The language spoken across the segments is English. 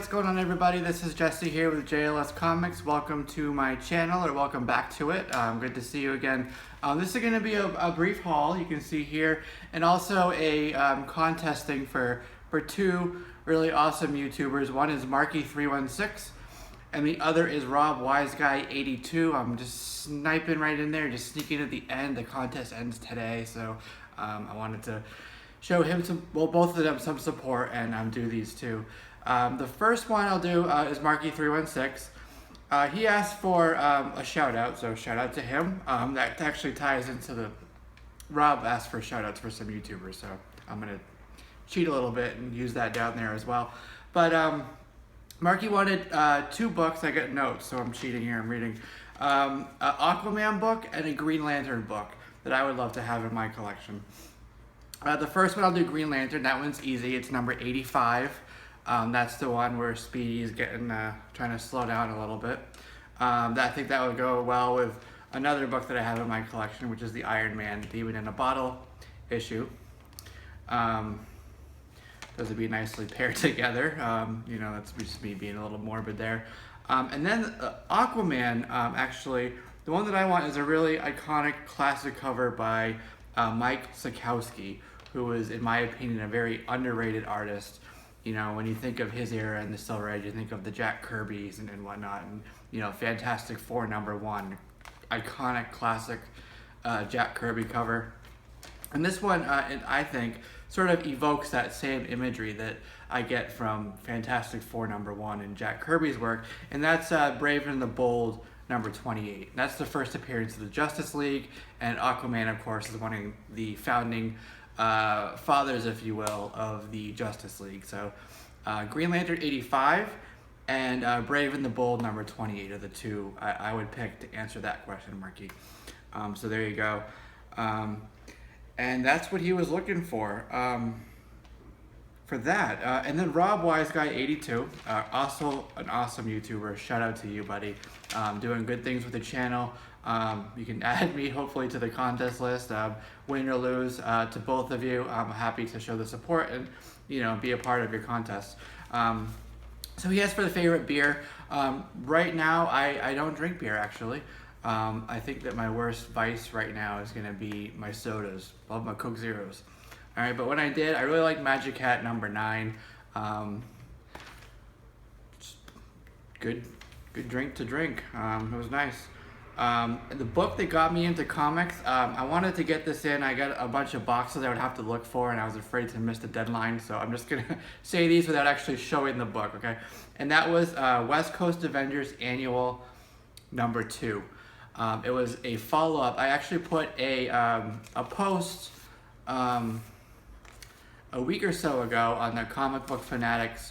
what's going on, everybody? This is Jesse here with JLSComics. Welcome to my channel, or welcome back to it. Good to see you again. This is going to be a brief haul, you can see here, and also a contesting for two really awesome YouTubers. One is Marky316, and the other is RobWiseguy82. I'm just sniping right in there, just sneaking at the end. The contest ends today, so I wanted to show him both of them some support and do these two. The first one I'll do is Marky316. He asked for a shout out, so shout out to him. That actually ties into the Rob asked for shout outs for some YouTubers, so I'm gonna cheat a little bit and use that down there as well. But Marky wanted two books. I got notes, so I'm cheating here. I'm reading an Aquaman book and a Green Lantern book that I would love to have in my collection. The first one I'll do Green Lantern. That one's easy. It's number 85. That's the one where Speedy's getting trying to slow down a little bit. I think that would go well with another book that I have in my collection, which is the Iron Man Demon in a Bottle issue. Those would be nicely paired together. You know, that's just me being a little morbid there. And then Aquaman, actually, the one that I want is a really iconic classic cover by Mike Sekowsky, who is, in my opinion, a very underrated artist. You know, when you think of his era in the Silver Age, you think of the Jack Kirby's and whatnot, and, you know, Fantastic Four #1, iconic classic Jack Kirby cover. And this one, I think, sort of evokes that same imagery that I get from Fantastic Four #1 and Jack Kirby's work, and that's Brave and the Bold number 28. That's the first appearance of the Justice League, and Aquaman, of course, is one of the founding fathers, if you will, of the Justice League. So Green Lantern 85 and Brave and the Bold number 28 are the two I would pick to answer that question, Marky. So there you go. And that's what he was looking for that. And then RobWiseguy82, also an awesome YouTuber. Shout out to you, buddy. Doing good things with the channel. You can add me, hopefully, to the contest list. Win or lose, to both of you, I'm happy to show the support and, you know, be a part of your contest. So he asked for the favorite beer. Right now, I don't drink beer, actually. I think that my worst vice right now is going to be my sodas. Love my Coke Zeros. All right, but when I did, I really like Magic Hat number 9. Good drink to drink. It was nice. The book that got me into comics, I wanted to get this in. I got a bunch of boxes I would have to look for, and I was afraid to miss the deadline, so I'm just going to say these without actually showing the book, okay? And that was West Coast Avengers Annual number 2. It was a follow-up. I actually put a post a week or so ago on the Comic Book Fanatics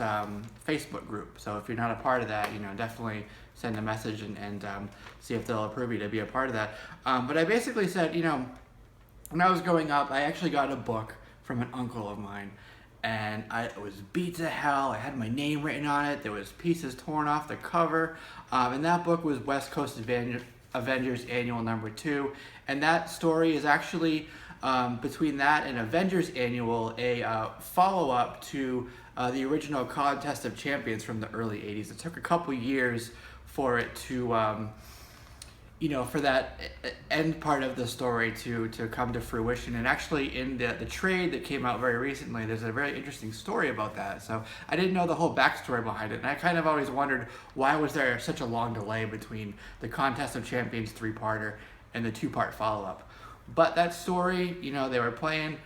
Facebook group. So if you're not a part of that, you know, definitely send a message and see if they'll approve you to be a part of that. But I basically said, you know, when I was growing up, I actually got a book from an uncle of mine, and it was beat to hell. I had my name written on it. There was pieces torn off the cover, and that book was West Coast Avengers Annual number 2, and that story is actually between that and Avengers Annual, a follow-up to the original Contest of Champions from the early 80s. It took a couple years for it to, you know, for that end part of the story to come to fruition. And actually in the trade that came out very recently, there's a very interesting story about that. So I didn't know the whole backstory behind it, and I kind of always wondered, why was there such a long delay between the Contest of Champions 3-parter and the 2-part follow-up? But that story, you know, they were playing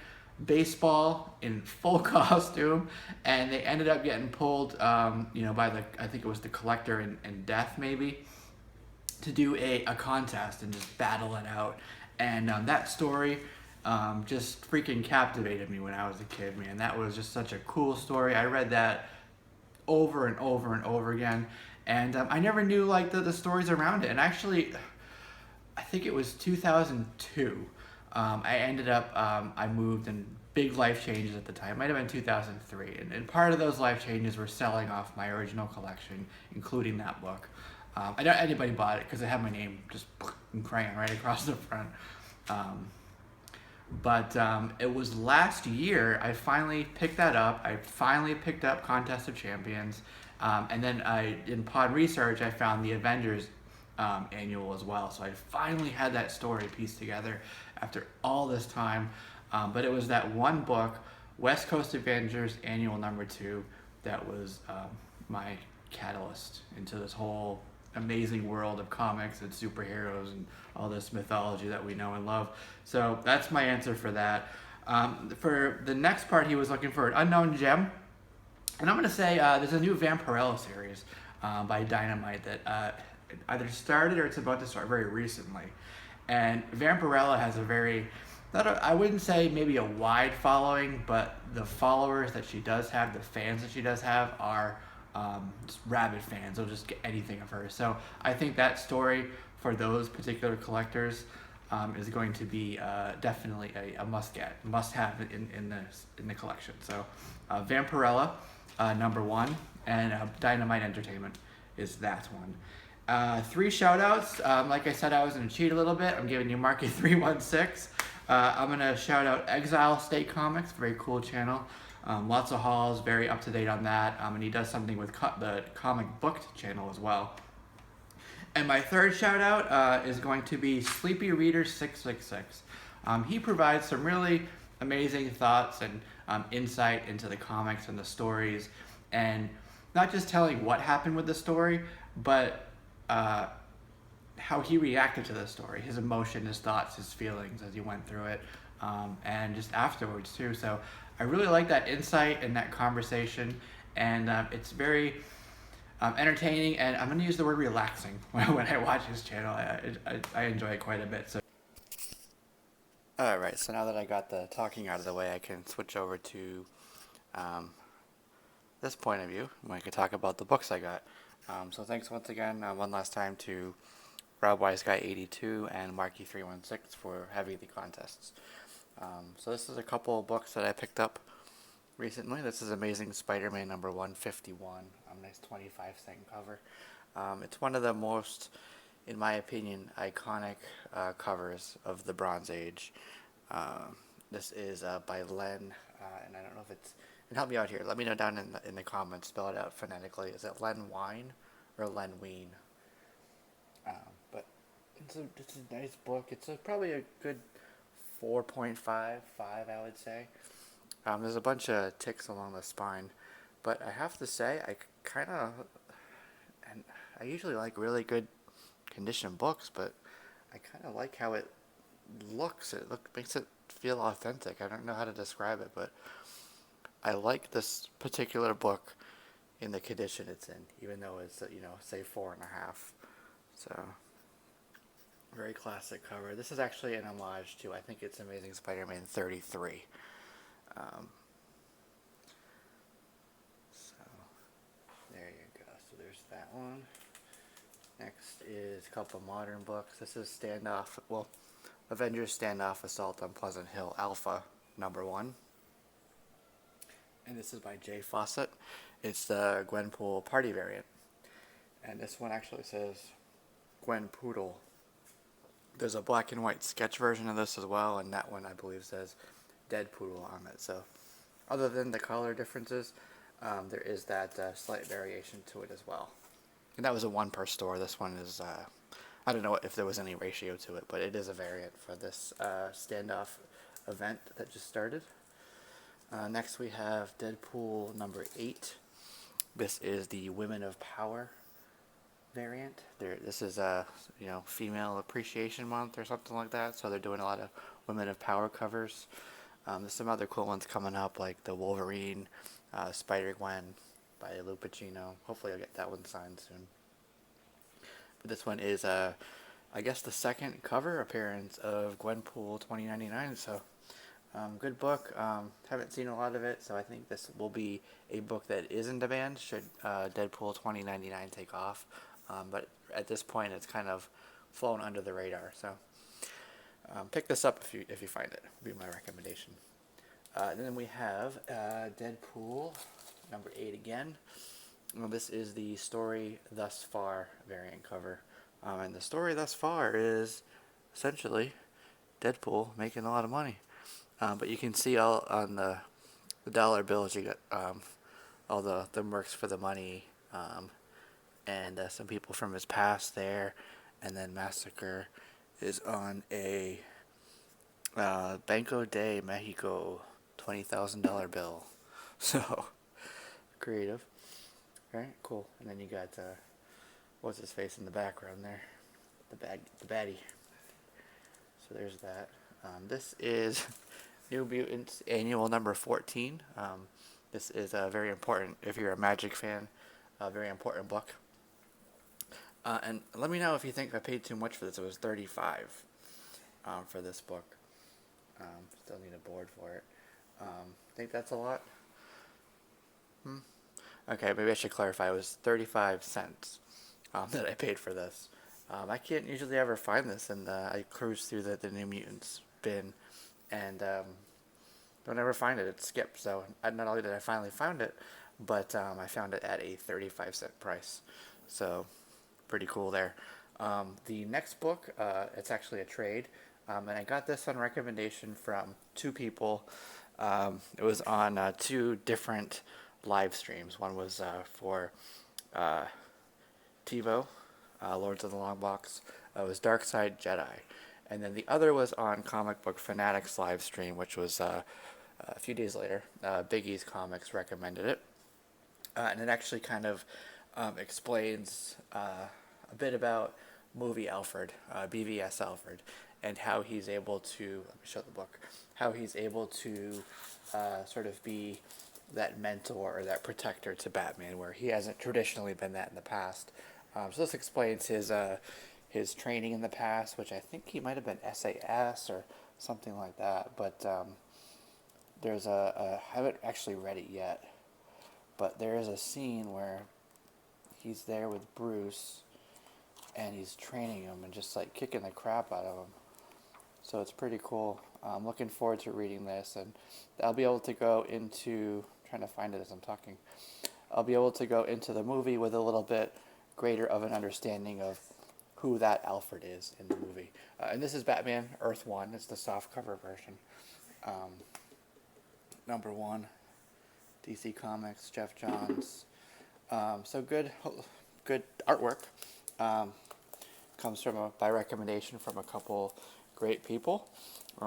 baseball in full costume, and they ended up getting pulled, you know, by I think it was the Collector and Death, maybe, to do a contest and just battle it out. And that story just freaking captivated me when I was a kid, man. That was just such a cool story. I read that over and over and over again, and I never knew, like, the stories around it. And actually, I think it was 2002. I ended up, I moved, and big life changes at the time. It might have been 2003. And part of those life changes were selling off my original collection, including that book. I doubt anybody bought it because it had my name just in crayon right across the front. But it was last year I finally picked that up. I finally picked up Contest of Champions, and then in Pod Research I found the Avengers annual as well. So I finally had that story pieced together after all this time. But it was that one book, West Coast Avengers Annual #2, that was my catalyst into this whole amazing world of comics and superheroes and all this mythology that we know and love. So that's my answer for that. For the next part, he was looking for an unknown gem. And I'm going to say there's a new Vampirella series by Dynamite that either started or it's about to start very recently. And Vampirella has a very, I wouldn't say maybe a wide following, but the followers that she does have, the fans that she does have, are just rabid fans. They'll just get anything of her. So I think that story for those particular collectors is going to be definitely a must have in the collection. So Vampirella, #1, and Dynamite Entertainment is that one. 3 shout outs. Like I said, I was going to cheat a little bit. I'm giving you Marky316. I'm going to shout out JLSComics, very cool channel. Lots of hauls, very up to date on that. And he does something with the Comic Booked channel as well. And my third shout out is going to be Sleepy Reader 666. He provides some really amazing thoughts and insight into the comics and the stories, and not just telling what happened with the story, but how he reacted to the story, his emotion, his thoughts, his feelings as he went through it, and just afterwards too. So I really like that insight and that conversation, and it's very entertaining, and I'm going to use the word relaxing when I watch his channel. I enjoy it quite a bit. So. Alright, so now that I got the talking out of the way, I can switch over to this point of view, when I can talk about the books I got. So thanks once again, one last time, to RobWiseguy82 and Marky316 for having the contests. So this is a couple of books that I picked up recently. This is Amazing Spiderman #151, nice 25-cent cover. It's one of the most, in my opinion, iconic covers of the Bronze Age. This is by Len, and I don't know if it's, and help me out here, let me know down in the comments, spell it out phonetically. Is it Len Wein or Len Wein? But it's a nice book. It's probably a good 4.5, 5, I would say. There's a bunch of ticks along the spine, but I have to say, I usually like really good condition books, but I kind of like how it looks. Makes it feel authentic. I don't know how to describe it, but I like this particular book in the condition it's in, even though it's, say 4.5. So, very classic cover. This is actually an homage to, I think it's Amazing Spider-Man 33. So, there you go. So there's that one. Next is a couple modern books. This is Avengers Standoff Assault on Pleasant Hill Alpha #1. And this is by Jay Fawcett. It's the Gwenpool party variant. And this one actually says Gwenpoodle. There's a black and white sketch version of this as well, and that one I believe says Deadpool on it. So other than the color differences, there is that slight variation to it as well. And that was a 1 per store. This one is, I don't know if there was any ratio to it, but it is a variant for this standoff event that just started. Next we have Deadpool #8. This is the Women of Power variant. This is Female Appreciation Month or something like that, so they're doing a lot of Women of Power covers. There's some other cool ones coming up, like the Wolverine, Spider-Gwen by Lou Pacino. Hopefully I'll get that one signed soon. But this one is, I guess, the second cover appearance of Gwenpool 2099, so good book. Haven't seen a lot of it, so I think this will be a book that is in demand should Deadpool 2099 take off. But at this point, it's kind of flown under the radar, so pick this up if you find it. Would be my recommendation. Then we have Deadpool #8 again. Well, this is the Story Thus Far variant cover, and the story thus far is essentially Deadpool making a lot of money. But you can see all on the dollar bills, you got all the mercs for the money, and some people from his past there, and then Massacre is on a Banco de Mexico $20,000 bill. So creative. Alright, cool. And then you got what's his face in the background there? The baddie. So there's that. This is New Mutants Annual number 14. This is very important if you're a Magic fan. A very important book. And let me know if you think I paid too much for this. It was $35 for this book. Still need a board for it. Think that's a lot? Okay, maybe I should clarify. It was 35 cents that I paid for this. I can't usually ever find this, and I cruise through the New Mutants bin, and don't ever find it. It skipped. So not only did I finally find it, but I found it at a 35-cent price. So pretty cool there. The next book, it's actually a trade, and I got this on recommendation from two people. It was on two different live streams. One was for TiVo, Lords of the Long Box. It was Dark Side Jedi. And then the other was on Comic Book Fanatics live stream, which was a few days later. Big E's Comics recommended it. And it actually kind of explains a bit about movie Alfred, BVS Alfred, and how he's able to, let me show the book, how he's able to sort of be that mentor or that protector to Batman, where he hasn't traditionally been that in the past. So this explains his training in the past, which I think he might have been SAS or something like that. But there's I haven't actually read it yet, but there is a scene where he's there with Bruce, and he's training him and just like kicking the crap out of him. So it's pretty cool. I'm looking forward to reading this, and I'll be able to go into, trying to find it as I'm talking, I'll be able to go into the movie with a little bit greater of an understanding of who that Alfred is in the movie. And this is Batman Earth 1. It's the soft cover version. Number 1, DC Comics, Jeff Johns. So good artwork. Comes from by recommendation from a couple great people.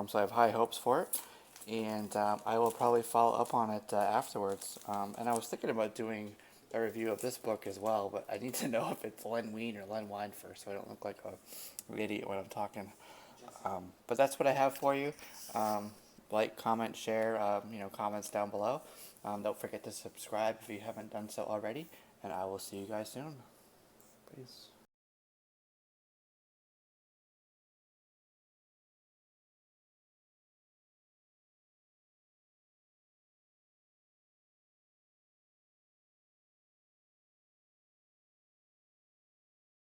So I have high hopes for it, and I will probably follow up on it afterwards. And I was thinking about doing a review of this book as well, but I need to know if it's Len Wein or Len Wein first, so I don't look like an idiot when I'm talking. But that's what I have for you. Like, comment, share, comments down below. Don't forget to subscribe if you haven't done so already, and I will see you guys soon. Peace.